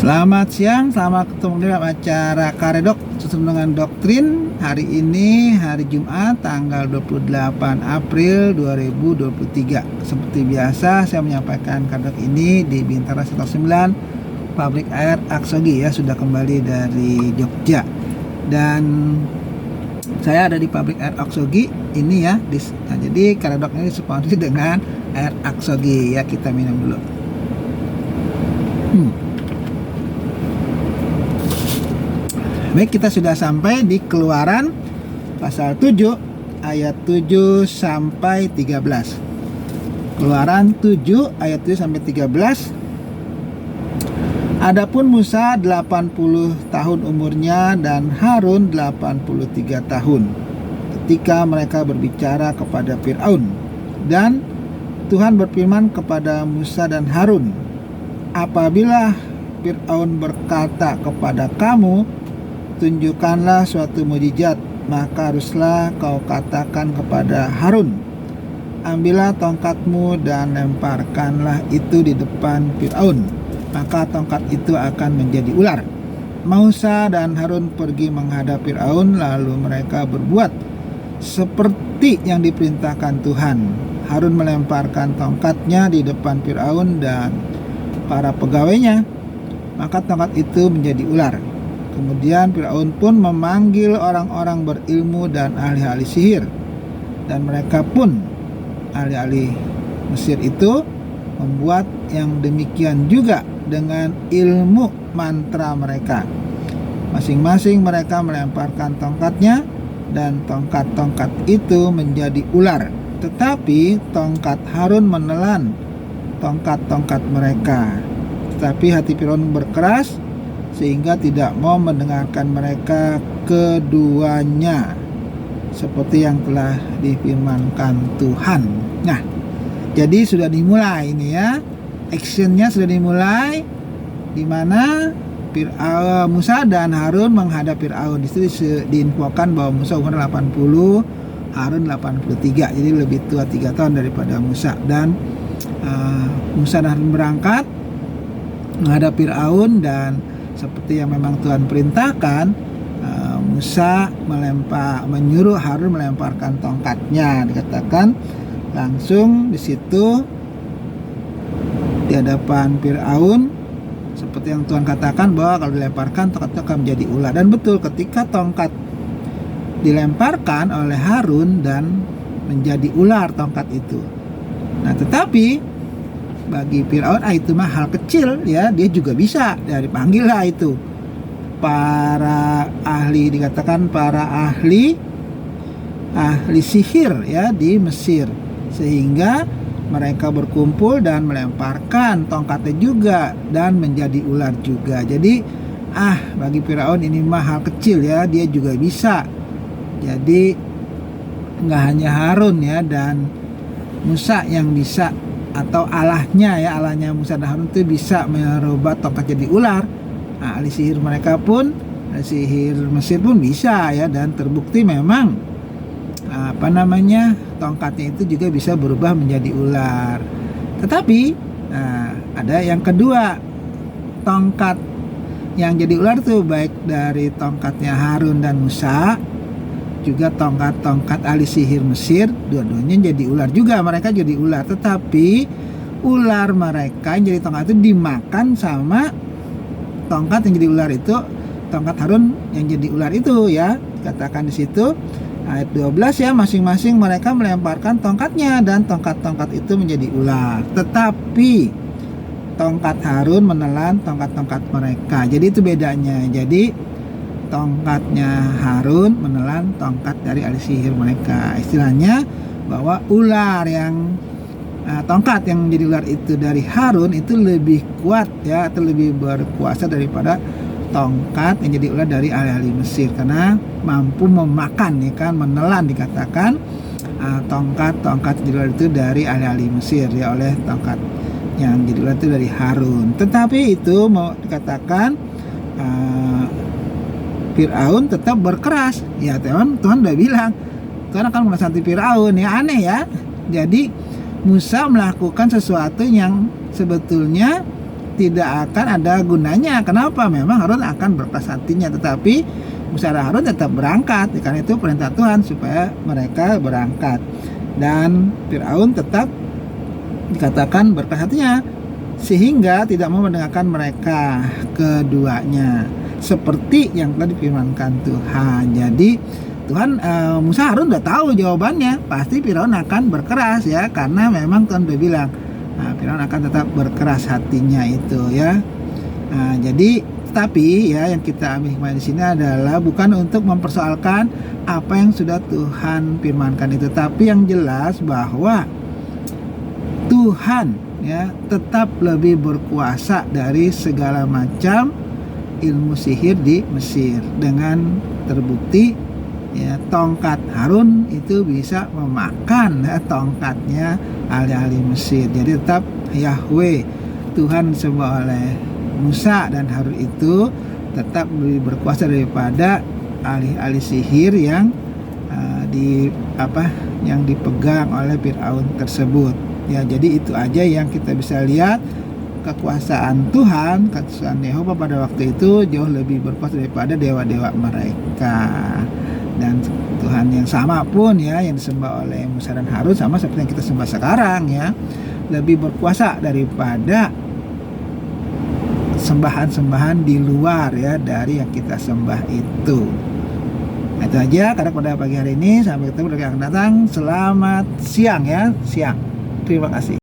Selamat siang, selamat ketemu dalam acara Karedok sesuai dengan doktrin. Hari ini hari Jumat tanggal 28 April 2023. Seperti biasa saya menyampaikan karedok ini di Bintara 109 Pabrik Air Aksogi ya, sudah kembali dari Jogja. Dan saya ada di Pabrik Air Aksogi ini ya. Nah, jadi karedok ini disponsori dengan air Aksogi ya, kita minum dulu. Baik, kita sudah sampai di Keluaran pasal 7 ayat 7 sampai 13. Keluaran 7 ayat 7 sampai 13. Adapun Musa 80 tahun umurnya dan Harun 83 tahun ketika mereka berbicara kepada Firaun. Dan Tuhan berfirman kepada Musa dan Harun, apabila Firaun berkata kepada kamu, tunjukkanlah suatu mukjizat, maka haruslah kau katakan kepada Harun, ambillah tongkatmu dan lemparkanlah itu di depan Firaun, maka tongkat itu akan menjadi ular. Musa dan Harun pergi menghadap Firaun, lalu mereka berbuat seperti yang diperintahkan Tuhan. Harun melemparkan tongkatnya di depan Firaun dan para pegawainya, maka tongkat itu menjadi ular. Kemudian Firaun pun memanggil orang-orang berilmu dan ahli-ahli sihir, dan mereka pun ahli-ahli Mesir itu membuat yang demikian juga dengan ilmu mantra mereka. Masing-masing mereka melemparkan tongkatnya, dan tongkat-tongkat itu menjadi ular. Tetapi tongkat Harun menelan tongkat-tongkat mereka. Tetapi hati Firaun berkeras sehingga tidak mau mendengarkan mereka keduanya, seperti yang telah difirmankan Tuhan. Nah, jadi sudah dimulai ini ya, actionnya sudah dimulai, di mana Musa dan Harun menghadap Firaun. Di situ diinfokan bahwa Musa umur 80, Harun 83, jadi lebih tua 3 tahun daripada Musa. Dan Musa dan Harun berangkat menghadap Firaun, dan seperti yang memang Tuhan perintahkan, Musa menyuruh Harun melemparkan tongkatnya. Dikatakan langsung di situ di hadapan Firaun, seperti yang Tuhan katakan bahwa kalau dilemparkan tongkat itu akan menjadi ular. Dan betul, ketika tongkat dilemparkan oleh Harun dan menjadi ular tongkat itu. Nah, tetapi bagi Firaun itu mah hal kecil ya, dia juga bisa, dari panggil lah itu para ahli, dikatakan para ahli sihir ya di Mesir, sehingga mereka berkumpul dan melemparkan tongkatnya juga dan menjadi ular juga. Jadi bagi Firaun ini mah hal kecil ya, dia juga bisa. Jadi nggak hanya Harun ya dan Musa yang bisa, atau Allahnya Musa dan Harun itu bisa merubah tongkat jadi ular. Nah, ahli sihir mereka pun, ahli sihir Mesir pun bisa ya, dan terbukti memang tongkatnya itu juga bisa berubah menjadi ular. Tetapi ada yang kedua, tongkat yang jadi ular itu baik dari tongkatnya Harun dan Musa, juga tongkat-tongkat ahli sihir Mesir, dua-duanya jadi ular juga, mereka jadi ular. Tetapi ular mereka yang jadi tongkat itu dimakan sama tongkat yang jadi ular itu, tongkat Harun yang jadi ular itu ya. Dikatakan di situ ayat 12 ya, masing-masing mereka melemparkan tongkatnya dan tongkat-tongkat itu menjadi ular. Tetapi tongkat Harun menelan tongkat-tongkat mereka. Jadi itu bedanya. Jadi tongkatnya Harun menelan tongkat dari ahli sihir mereka. Istilahnya bahwa ular yang tongkat yang jadi ular itu dari Harun itu lebih kuat ya, atau lebih berkuasa daripada tongkat yang jadi ular dari ahli-ahli Mesir, karena mampu memakan ya kan, menelan, dikatakan tongkat-tongkat jadi ular itu dari ahli-ahli Mesir ya, oleh tongkat yang jadi ular itu dari Harun. Tetapi itu mau dikatakan Firaun tetap berkeras ya, Tuhan udah bilang Tuhan akan menasihati Firaun ya, aneh ya. Jadi Musa melakukan sesuatu yang sebetulnya tidak akan ada gunanya. Kenapa? Memang Harun akan berkeras hatinya, tetapi Musa dan Harun tetap berangkat. Karena itu perintah Tuhan supaya mereka berangkat. Dan Firaun tetap dikatakan berkeras hatinya, sehingga tidak mau mendengarkan mereka keduanya, seperti yang telah difirmankan Tuhan. Jadi Tuhan, Musa Harun udah tahu jawabannya, pasti Firaun akan berkeras ya, karena memang Tuhan udah bilang, Firaun akan tetap berkeras hatinya itu ya. Jadi tetapi ya, yang kita ambil hikmah di sini adalah bukan untuk mempersoalkan apa yang sudah Tuhan firmankan itu, tapi yang jelas bahwa Tuhan ya tetap lebih berkuasa dari segala macam ilmu sihir di Mesir. Dengan terbukti ya, tongkat Harun itu bisa memakan ya, tongkatnya ahli-ahli Mesir. Jadi tetap Yahweh, Tuhan disembah oleh Musa dan Harun itu tetap lebih berkuasa daripada ahli-ahli sihir yang yang dipegang oleh Firaun tersebut. Ya, jadi itu aja yang kita bisa lihat, kekuasaan Tuhan, kekuasaan Yehova pada waktu itu jauh lebih berkuasa daripada dewa-dewa mereka. Dan Tuhan yang sama pun ya, yang disembah oleh Musa dan Harun sama seperti yang kita sembah sekarang ya, lebih berkuasa daripada sembahan-sembahan di luar ya dari yang kita sembah itu. Nah, itu aja karena pada pagi hari ini. Sampai ketemu lagi yang akan datang. Selamat siang ya, siang. Terima kasih.